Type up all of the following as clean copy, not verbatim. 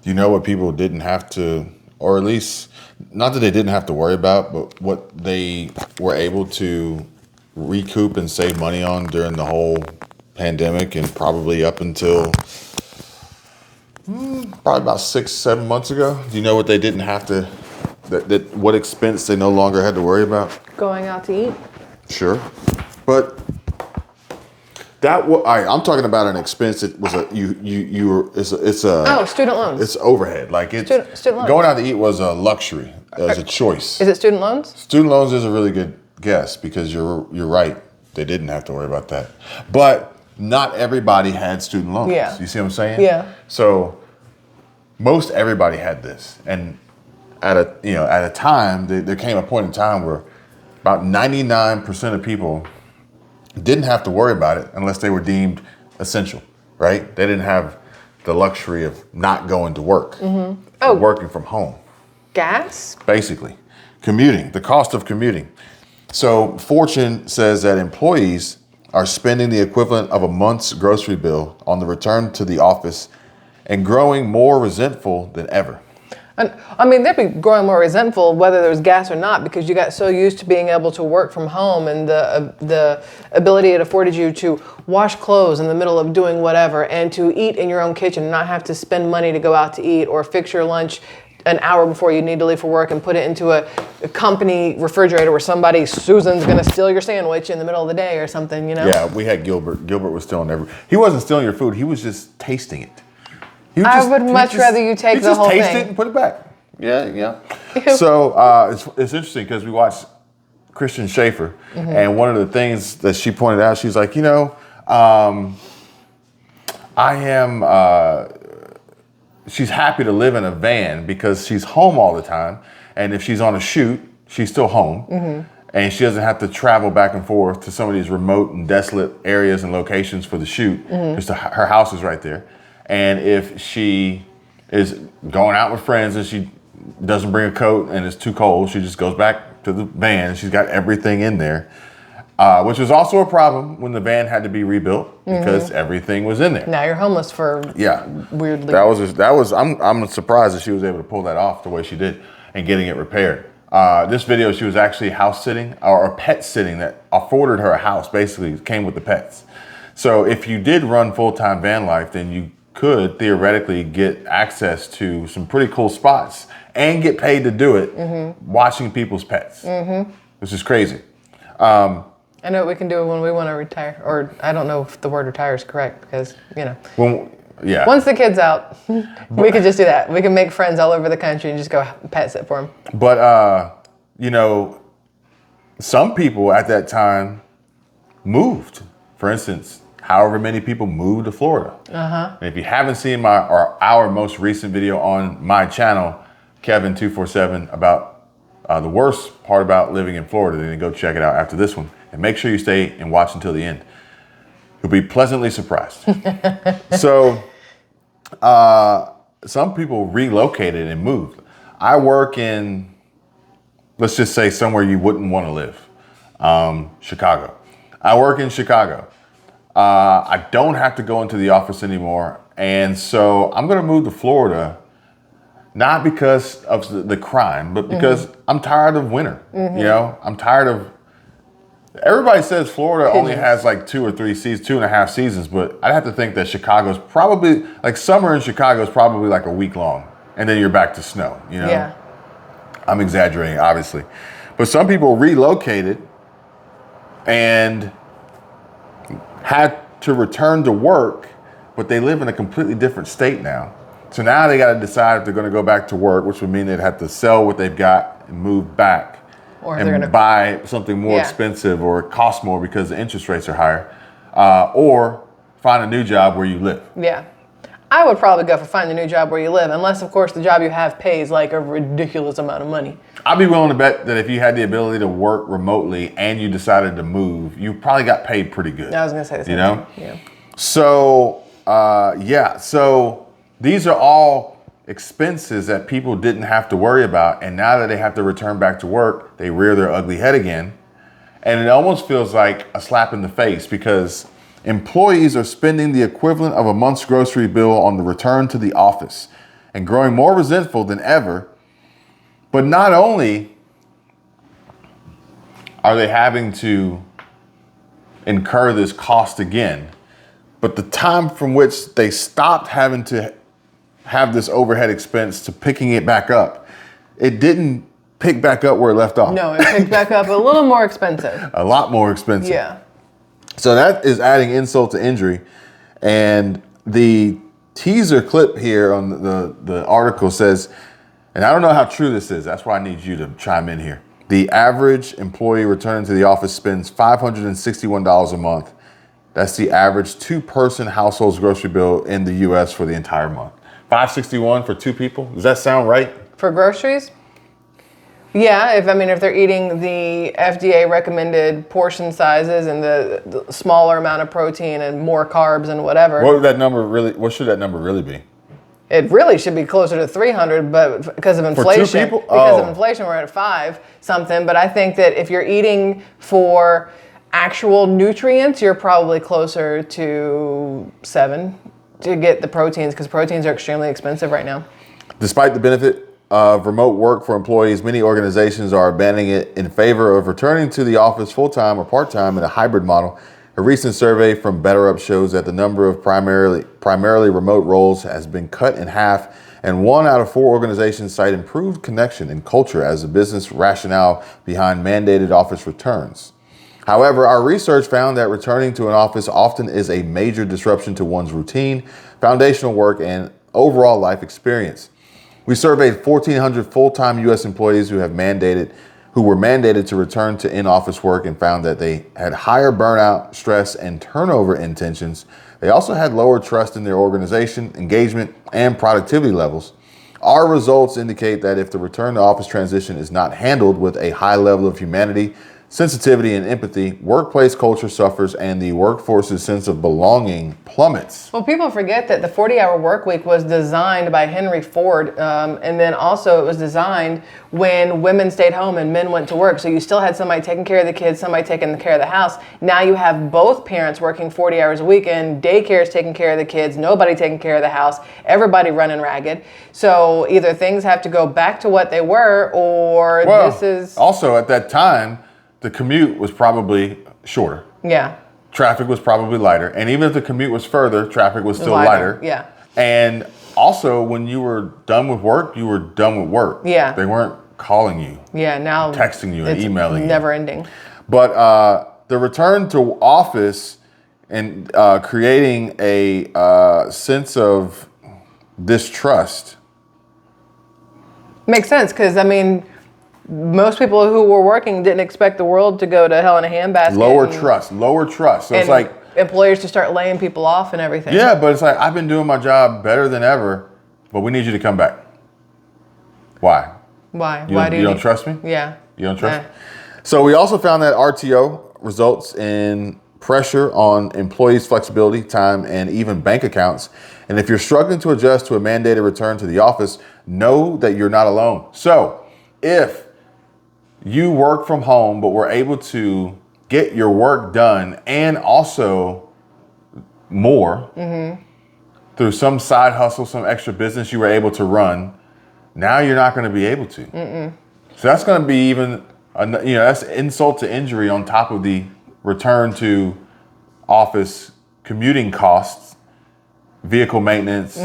You know what people didn't have to, or at least not that they didn't have to worry about, but what they were able to recoup and save money on during the whole pandemic and probably up until probably about 6, 7 months ago. Do you know what they didn't have to, that what expense they no longer had to worry about? Going out to eat. Sure. But I'm talking about an expense that was it's a student loans. It's overhead. Like it's student loans. Going out to eat was a luxury. It was a choice. Is it student loans? Student loans is a really good guess because you're right. They didn't have to worry about that. But not everybody had student loans. Yeah. You see what I'm saying? Yeah. So most everybody had this, and at a time there came a point in time where about 99% of people didn't have to worry about it unless they were deemed essential, right? They didn't have the luxury of not going to work, working from home. Gas? Basically, commuting, the cost of commuting. So Fortune says that employees are spending the equivalent of a month's grocery bill on the return to the office and growing more resentful than ever. And, I mean, they'd be growing more resentful whether there was gas or not because you got so used to being able to work from home and the ability it afforded you to wash clothes in the middle of doing whatever and to eat in your own kitchen and not have to spend money to go out to eat or fix your lunch an hour before you need to leave for work and put it into a company refrigerator where Susan's going to steal your sandwich in the middle of the day or something, you know? Yeah, we had Gilbert. Gilbert was stealing he wasn't stealing your food. He was just tasting it. I would much rather you take the whole thing. Just taste it and put it back. Yeah. So it's interesting because we watched Christian Schaeffer, and one of the things that she pointed out, she's like, she's happy to live in a van because she's home all the time, and if she's on a shoot, she's still home, and she doesn't have to travel back and forth to some of these remote and desolate areas and locations for the shoot because her house is right there. And if she is going out with friends and she doesn't bring a coat and it's too cold, she just goes back to the van and she's got everything in there, which was also a problem when the van had to be rebuilt because everything was in there. Now you're homeless for weirdly. I'm surprised that she was able to pull that off the way she did and getting it repaired. This video, she was actually house sitting or pet sitting that afforded her a house, basically came with the pets. So if you did run full-time van life, then you could theoretically get access to some pretty cool spots and get paid to do it watching people's pets, which is crazy. I know what we can do when we want to retire, or I don't know if the word retire is correct because, once the kid's out, we could just do that. We can make friends all over the country and just go pet sit for them. But, some people at that time moved. For instance, however many people moved to Florida. And if you haven't seen our most recent video on my channel, Kevin247, about the worst part about living in Florida, then go check it out after this one. And make sure you stay and watch until the end. You'll be pleasantly surprised. So, some people relocated and moved. I work in, let's just say somewhere you wouldn't want to live, Chicago. I work in Chicago. I don't have to go into the office anymore. And so I'm going to move to Florida, not because of the crime, but because I'm tired of winter. I'm tired of, everybody says Florida only has like 2 or 3 seasons, 2.5 seasons, but I'd have to think that Chicago's probably, like summer in Chicago is probably like a week long. And then you're back to snow, Yeah. I'm exaggerating, obviously. But some people relocated and had to return to work, but they live in a completely different state now. So now they got to decide if they're going to go back to work, which would mean they'd have to sell what they've got and move back and buy something more expensive or it costs more because the interest rates are higher, or find a new job where you live. Yeah. I would probably go for finding a new job where you live, unless, of course, the job you have pays like a ridiculous amount of money. I'd be willing to bet that if you had the ability to work remotely and you decided to move, you probably got paid pretty good. I was going to say the same thing. Yeah. So, so these are all expenses that people didn't have to worry about. And now that they have to return back to work, they rear their ugly head again. And it almost feels like a slap in the face because employees are spending the equivalent of a month's grocery bill on the return to the office and growing more resentful than ever. But not only are they having to incur this cost again, but the time from which they stopped having to have this overhead expense to picking it back up, it didn't pick back up where it left off. No, it picked back up a little more expensive. A lot more expensive. Yeah. So that is adding insult to injury. And the teaser clip here on the article says, and I don't know how true this is, that's why I need you to chime in here. The average employee returning to the office spends $561 a month. That's the average two-person household's grocery bill in the US for the entire month. $561 for two people? Does that sound right? For groceries? Yeah, if they're eating the FDA recommended portion sizes and the smaller amount of protein and more carbs and whatever. What should that number really be? It really should be closer to 300, but because of inflation, for 2 people? Because of inflation, we're at 5 something. But I think that if you're eating for actual nutrients, you're probably closer to 7 to get the proteins, because proteins are extremely expensive right now. Despite the benefit of remote work for employees, many organizations are abandoning it in favor of returning to the office full-time or part-time in a hybrid model. A recent survey from BetterUp shows that the number of primarily remote roles has been cut in half, and 1 out of 4 organizations cite improved connection and culture as the business rationale behind mandated office returns. However, our research found that returning to an office often is a major disruption to one's routine, foundational work, and overall life experience. We surveyed 1,400 full-time U.S. employees who were mandated to return to in-office work and found that they had higher burnout, stress, and turnover intentions. They also had lower trust in their organization, engagement, and productivity levels. Our results indicate that if the return to office transition is not handled with a high level of humanity, sensitivity, and empathy, workplace culture suffers and the workforce's sense of belonging plummets. Well, people forget that the 40-hour work week was designed by Henry Ford, and then also it was designed when women stayed home and men went to work. So you still had somebody taking care of the kids, somebody taking care of the house. Now you have both parents working 40 hours a week, and daycare is taking care of the kids, nobody taking care of the house, everybody running ragged. So either things have to go back to what they were, or this is... Also, at that time, the commute was probably shorter. Yeah. Traffic was probably lighter. And even if the commute was further, traffic was still lighter. Yeah. And also, when you were done with work, you were done with work. Yeah. They weren't calling you. Yeah, now texting you and emailing you. Never ending. But the return to office and creating a sense of distrust. Makes sense, because most people who were working didn't expect the world to go to hell in a handbasket. Lower trust. So it's like employers to start laying people off and everything. Yeah, but it's like, I've been doing my job better than ever, but we need you to come back. Why? Why? You don't trust me? Yeah. You don't trust me? So we also found that RTO results in pressure on employees' flexibility, time, and even bank accounts. And if you're struggling to adjust to a mandated return to the office, know that you're not alone. So if you work from home, but were able to get your work done and also more through some side hustle, some extra business you were able to run, now you're not going to be able to. So that's going to be even, that's insult to injury on top of the return to office commuting costs, vehicle maintenance,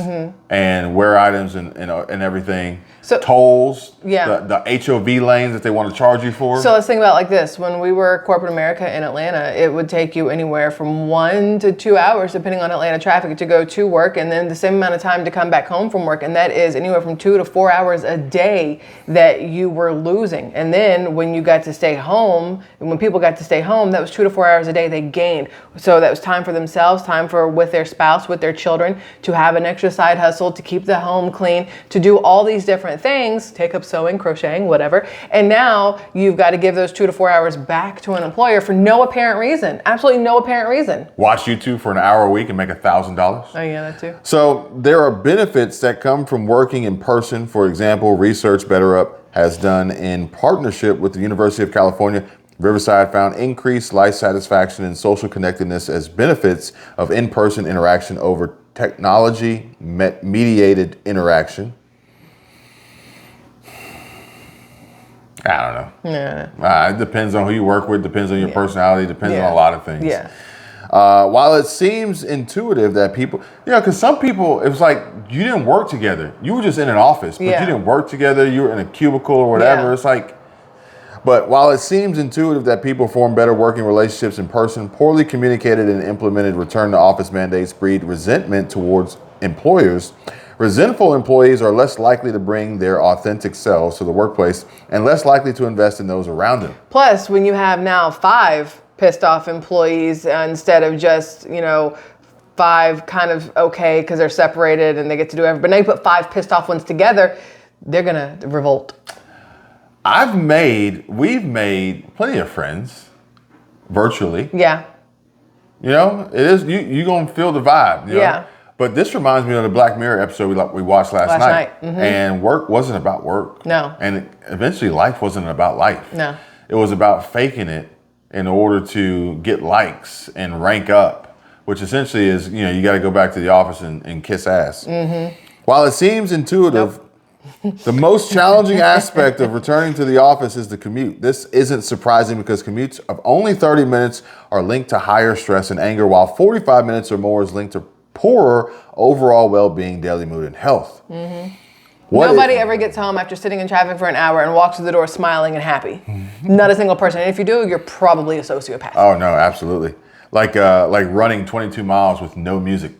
and wear items and everything. So, tolls, the HOV lanes that they want to charge you for. So let's think about it like this. When we were corporate America in Atlanta, it would take you anywhere from 1 to 2 hours, depending on Atlanta traffic, to go to work, and then the same amount of time to come back home from work. And that is anywhere from 2 to 4 hours a day that you were losing. And then when you got to stay home, and when people got to stay home, that was 2 to 4 hours a day they gained. So that was time for themselves, time for with their spouse, with their children, to have an extra side hustle, to keep the home clean, to do all these different things, take up sewing, crocheting, whatever. And now you've got to give those 2 to 4 hours back to an employer for no apparent reason. Absolutely no apparent reason. Watch YouTube for an hour a week and make $1,000. Oh yeah, that too. So there are benefits that come from working in person. For example, research BetterUp has done in partnership with the University of California, Riverside found increased life satisfaction and social connectedness as benefits of in-person interaction over technology-mediated interaction. I don't know. Yeah. It depends on who you work with, depends on your Yeah. personality, depends on a lot of things. Yeah. While it seems intuitive that people, because some people, it was like you didn't work together. You were just in an office, but you didn't work together. You were in a cubicle or whatever. Yeah. It's like, but while it seems intuitive that people form better working relationships in person, poorly communicated and implemented return to office mandates breed resentment towards employers. Resentful employees are less likely to bring their authentic selves to the workplace and less likely to invest in those around them. Plus, when you have now 5 pissed off employees instead of just, 5 kind of okay because they're separated and they get to do everything. But now you put 5 pissed off ones together, they're going to revolt. We've made plenty of friends virtually. Yeah. It is, you're going to feel the vibe. Yeah. But this reminds me of the Black Mirror episode we watched last night. Mm-hmm. And work wasn't about work. No. And eventually life wasn't about life. No. It was about faking it in order to get likes and rank up, which essentially is, you got to go back to the office and kiss ass. Mm-hmm. While it seems intuitive, the most challenging aspect of returning to the office is the commute. This isn't surprising because commutes of only 30 minutes are linked to higher stress and anger, while 45 minutes or more is linked to poorer overall well-being, daily mood, and health. Mm-hmm. Nobody ever gets home after sitting in traffic for an hour and walks through the door smiling and happy. Not a single person. And if you do, you're probably a sociopath. Oh no, absolutely. Like running 22 miles with no music.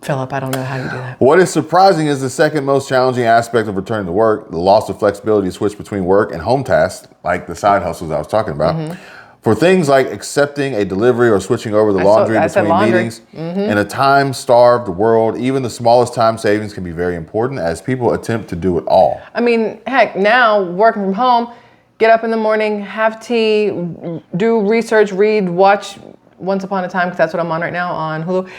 Philip, I don't know how you do that. What is surprising is the second most challenging aspect of returning to work, the loss of flexibility to switch between work and home tasks, like the side hustles I was talking about. Mm-hmm. For things like accepting a delivery or switching over the laundry between meetings, in a time-starved world, even the smallest time savings can be very important as people attempt to do it all. I mean, heck, now working from home, get up in the morning, have tea, do research, read, watch Once Upon a Time, because that's what I'm on right now on Hulu,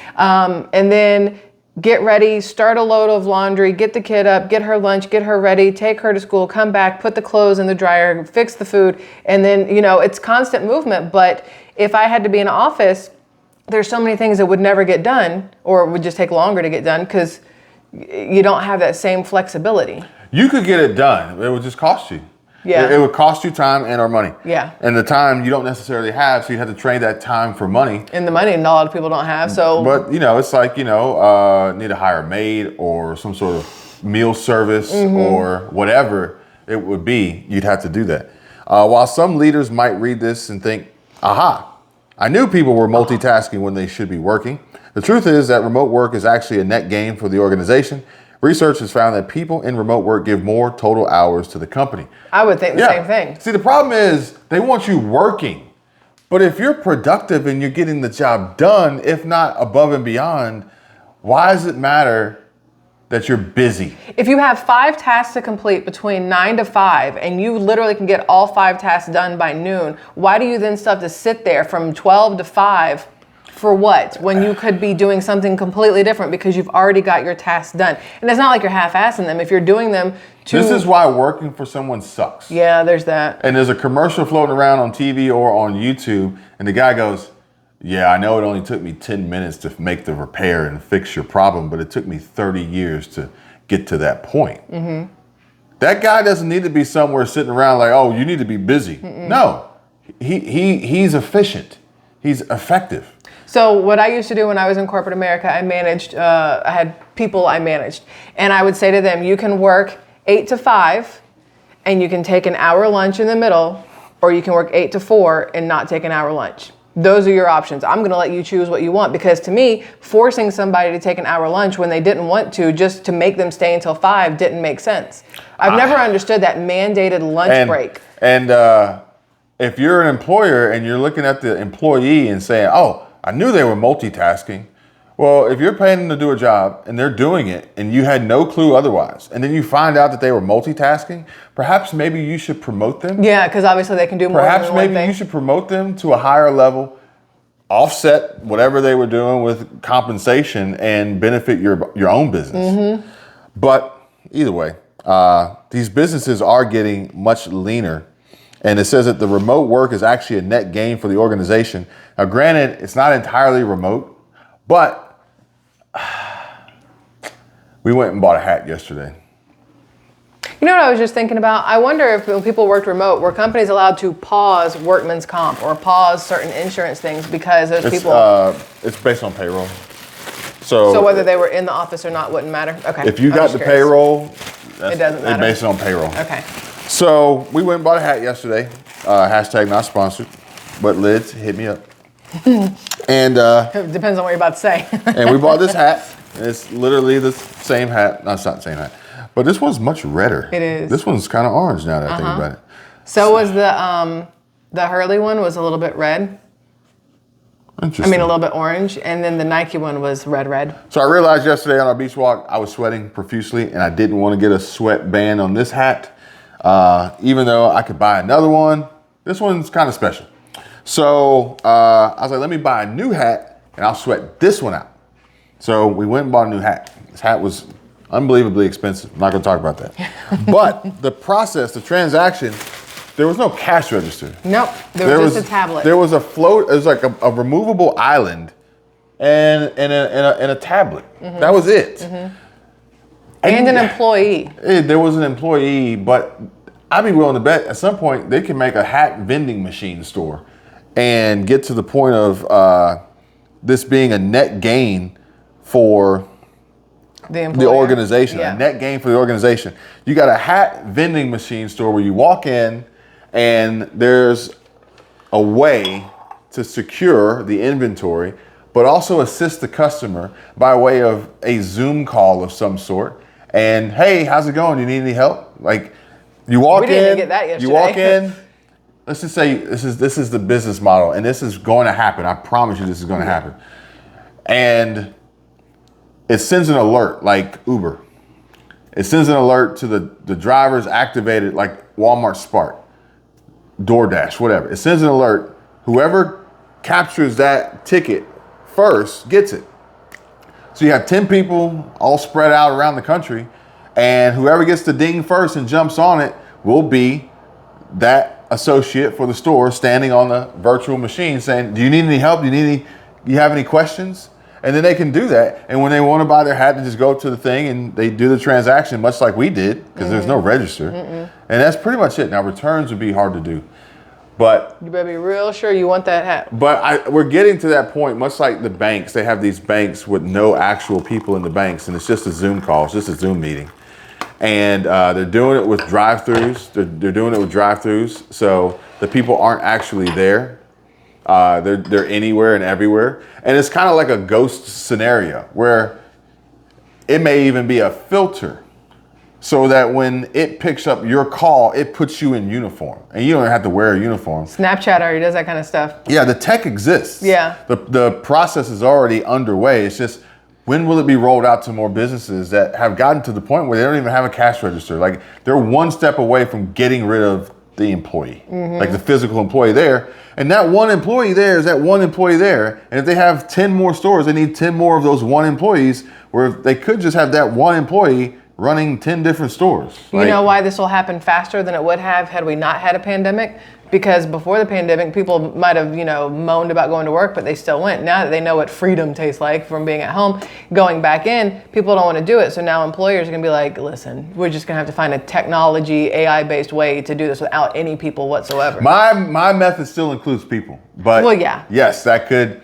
and then get ready, start a load of laundry, get the kid up, get her lunch, get her ready, take her to school, come back, put the clothes in the dryer, fix the food. And then, it's constant movement. But if I had to be in an office, there's so many things that would never get done or would just take longer to get done because you don't have that same flexibility. You could get it done. It would just cost you. Yeah. It would cost you time and or money. Yeah. And the time you don't necessarily have, so you have to trade that time for money. And the money a lot of people don't have, so. But, it's like, need to hire a maid or some sort of meal service or whatever it would be, you'd have to do that. While some leaders might read this and think, aha, I knew people were multitasking when they should be working. The truth is that remote work is actually a net gain for the organization. Research has found that people in remote work give more total hours to the company. I would think the same thing. See, the problem is they want you working. But if you're productive and you're getting the job done, if not above and beyond, why does it matter that you're busy? If you have 5 tasks to complete between 9 to 5 and you literally can get all 5 tasks done by noon, why do you then still have to sit there from 12 to 5 for what? When you could be doing something completely different because you've already got your tasks done. And it's not like you're half-assing them. If you're doing them to... This is why working for someone sucks. Yeah, there's that. And there's a commercial floating around on TV or on YouTube, and the guy goes, yeah, I know it only took me 10 minutes to make the repair and fix your problem, but it took me 30 years to get to that point. Mm-hmm. That guy doesn't need to be somewhere sitting around like, oh, you need to be busy. Mm-mm. No, he's efficient. He's effective. So what I used to do when I was in corporate America, I had people I managed. And I would say to them, you can work 8 to 5 and you can take an hour lunch in the middle, or you can work 8 to 4 and not take an hour lunch. Those are your options. I'm going to let you choose what you want, because to me, forcing somebody to take an hour lunch when they didn't want to just to make them stay until 5 didn't make sense. I've never understood that mandated lunch break. And if you're an employer and you're looking at the employee and saying, oh, I knew they were multitasking. Well, if you're paying them to do a job and they're doing it and you had no clue otherwise, and then you find out that they were multitasking, perhaps maybe you should promote them. Yeah, because obviously they can do more than one thing. Perhaps maybe you should promote them to a higher level, offset whatever they were doing with compensation and benefit your own business. Mm-hmm. But either way, these businesses are getting much leaner. And it says that the remote work is actually a net gain for the organization. Now, granted, it's not entirely remote, but we went and bought a hat yesterday. You know what I was just thinking about? I wonder if when people worked remote, were companies allowed to pause workman's comp or pause certain insurance things because those people... It's based on payroll. So whether they were in the office or not wouldn't matter? Okay. If you got the payroll, it doesn't matter. It's based on payroll. Okay. So we went and bought a hat yesterday. Hashtag not sponsored, but Lids, hit me up. And It depends on what you're about to say. and we bought this hat. It's literally the same hat. No, it's not the same hat. But this one's much redder. It is. This one's kind of orange now that I think about it. So was the Hurley one was a little bit red. Interesting. I mean, a little bit orange, and then the Nike one was red. So I realized yesterday on our beach walk, I was sweating profusely, and I didn't want to get a sweat band on this hat, even though I could buy another one. This one's kind of special. So I was like, let me buy a new hat, and I'll sweat this one out. So we went and bought a new hat. This hat was unbelievably expensive. I'm not going to talk about that. But the process, the transaction, there was no cash register. Nope, there was just a tablet. There was a float. It was like a removable island and a tablet. Mm-hmm. That was it. Mm-hmm. And an employee. There was an employee, but I'd be willing to bet at some point they can make a hat vending machine store and get to the point of this being a net gain for the organization. Yeah. A net gain for the organization. You got a hat vending machine store where you walk in and there's a way to secure the inventory, but also assist the customer by way of a Zoom call of some sort. And hey, how's it going? Do you need any help? Like you walk in, didn't get that yesterday. You walk in. Let's just say this is the business model, and this is going to happen. I promise you, this is going to happen. And it sends an alert like Uber. It sends an alert to the drivers activated like Walmart Spark, DoorDash, whatever. It sends an alert. Whoever captures that ticket first gets it. So you have 10 people all spread out around the country, and whoever gets the ding first and jumps on it will be that associate for the store standing on the virtual machine saying, do you need any help? Do you have any questions? And then they can do that. And when they want to buy their hat, they just go to the thing and they do the transaction much like we did because there's no register. And that's pretty much it. Now returns would be hard to do. But you better be real sure you want that hat. But we're getting to that point, much like the banks. They have these banks with no actual people in the banks, and it's just a Zoom call. It's just a Zoom meeting. And they're doing it with drive-thrus. They're doing it with drive-thrus, so the people aren't actually there. They're anywhere and everywhere. And it's kind of like a ghost scenario where it may even be a filter so that when it picks up your call, it puts you in uniform and you don't have to wear a uniform. Snapchat already does that kind of stuff. Yeah, the tech exists. Yeah. The process is already underway. It's just, when will it be rolled out to more businesses that have gotten to the point where they don't even have a cash register? Like they're one step away from getting rid of the employee, like the physical employee there. And that one employee there is that one employee there. And if they have 10 more stores, they need 10 more of those one employees, where they could just have that one employee running 10 different stores. You know why this will happen faster than it would have had we not had a pandemic? Because before the pandemic, people might have, moaned about going to work, but they still went. Now that they know what freedom tastes like from being at home, going back in, people don't want to do it. So now employers are going to be like, listen, we're just going to have to find a technology, AI-based way to do this without any people whatsoever. My method still includes people. But well, yeah. Yes, that could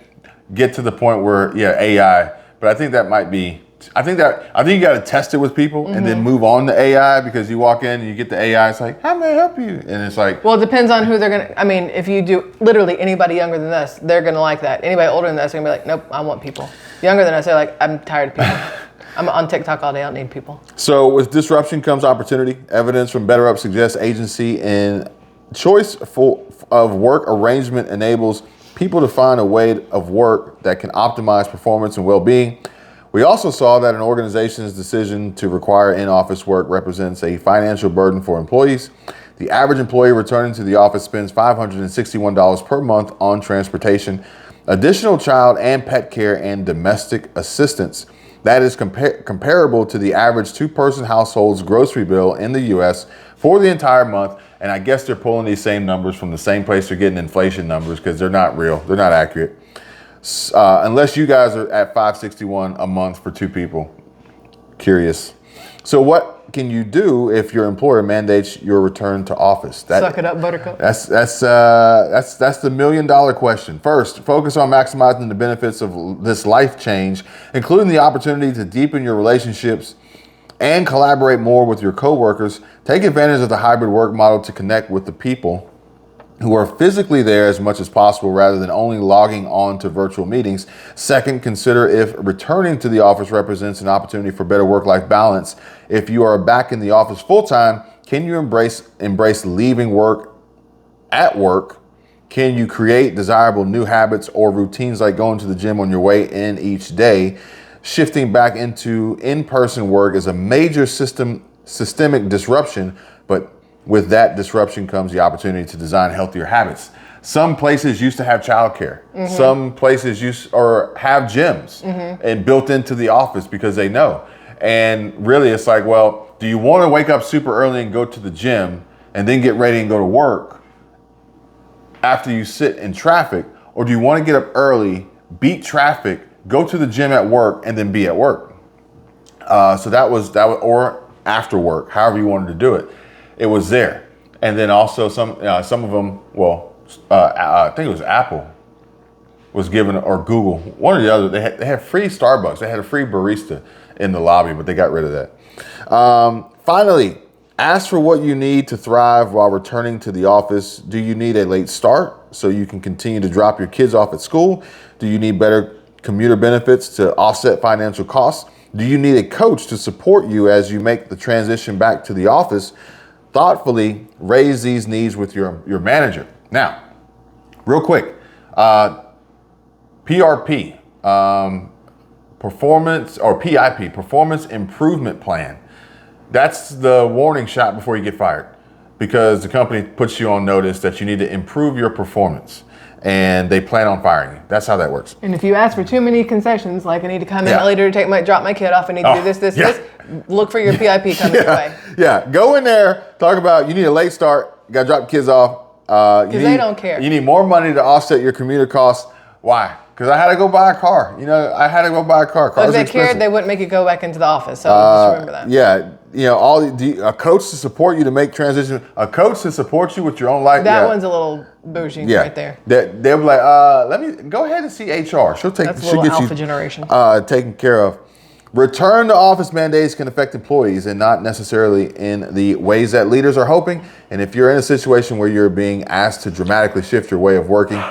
get to the point where, AI. But I think that might be... I think you got to test it with people and then move on to AI, because you walk in and you get the AI, it's like, how may I help you? And it's like... Well, it depends on who they're going to... I mean, if you do literally anybody younger than us, they're going to like that. Anybody older than us, they're going to be like, nope, I want people. Younger than us, they're like, I'm tired of people. I'm on TikTok all day, I don't need people. So with disruption comes opportunity. Evidence from BetterUp suggests agency and choice of work arrangement enables people to find a way of work that can optimize performance and well-being. We also saw that an organization's decision to require in-office work represents a financial burden for employees. The average employee returning to the office spends $561 per month on transportation, additional child and pet care, and domestic assistance. That is comparable to the average two-person household's grocery bill in the U.S. for the entire month. And I guess they're pulling these same numbers from the same place they're getting inflation numbers, because they're not real. They're not accurate. Unless you guys are at $561 a month for two people. Curious. So what what can you do if your employer mandates your return to office? Suck it up, Buttercup. That's the $1 million question. First, focus on maximizing the benefits of this life change, including the opportunity to deepen your relationships and collaborate more with your coworkers. Take advantage of the hybrid work model to connect with the people who are physically there as much as possible rather than only logging on to virtual meetings. Second, consider if returning to the office represents an opportunity for better work-life balance. If you are back in the office full-time, can you embrace leaving work at work? Can you create desirable new habits or routines like going to the gym on your way in each day? Shifting back into in-person work is a major systemic disruption, but with that disruption comes the opportunity to design healthier habits. Some places used to have childcare. Some places have gyms and built into the office because they know. And really it's like, well, do you want to wake up super early and go to the gym and then get ready and go to work after you sit in traffic? Or do you want to get up early, beat traffic, go to the gym at work, and then be at work? So that was, or after work, however you wanted to do it. It was there. And then also some of them, I think it was Apple was given, or Google, one or the other, they had free Starbucks. They had a free barista in the lobby, but they got rid of that. Finally, ask for what you need to thrive while returning to the office. Do you need a late start so you can continue to drop your kids off at school? Do you need better commuter benefits to offset financial costs? Do you need a coach to support you as you make the transition back to the office? Thoughtfully raise these needs with your manager. Now, real quick, PRP, performance, or PIP, performance improvement plan. That's the warning shot before you get fired, because the company puts you on notice that you need to improve your performance and they plan on firing you. That's how that works. And if you ask for too many concessions, like I need to come in later to drop my kid off, I need to do this, look for your PIP coming your way. Yeah, go in there, talk about you need a late start, you gotta drop kids off. Because they don't care. You need more money to offset your commuter costs. Why? Because I had to go buy a car. I had to go buy a car. If they cared, they wouldn't make you go back into the office. So just remember that. Yeah, a coach to support you to make transition. A coach to support you with your own life. That one's a little bougie right there. They'll be like, let me go ahead and see HR. She'll get alpha generation. Taken care of. Return to office mandates can affect employees and not necessarily in the ways that leaders are hoping. And if you're in a situation where you're being asked to dramatically shift your way of working,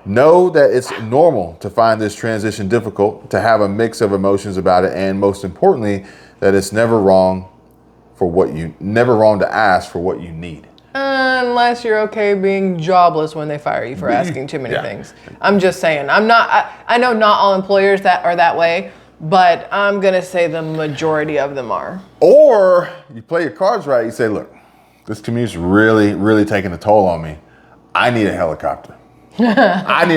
know that it's normal to find this transition difficult, to have a mix of emotions about it, and most importantly, that it's never wrong to ask for what you need. Unless you're okay being jobless when they fire you for asking too many things. I'm just saying. I know not all employers that are that way, but I'm going to say the majority of them are. Or you play your cards right. You say, look, this commute's really, really taking a toll on me. I need a helicopter. I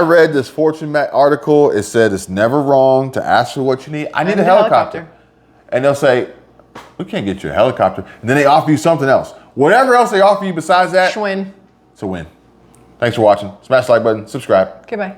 read this Fortune article. It said it's never wrong to ask for what you need. I need a helicopter. And they'll say, we can't get you a helicopter. And then they offer you something else. Whatever else they offer you besides that, Schwinn. It's a win. Thanks for watching. Smash the like button. Subscribe. Okay, bye.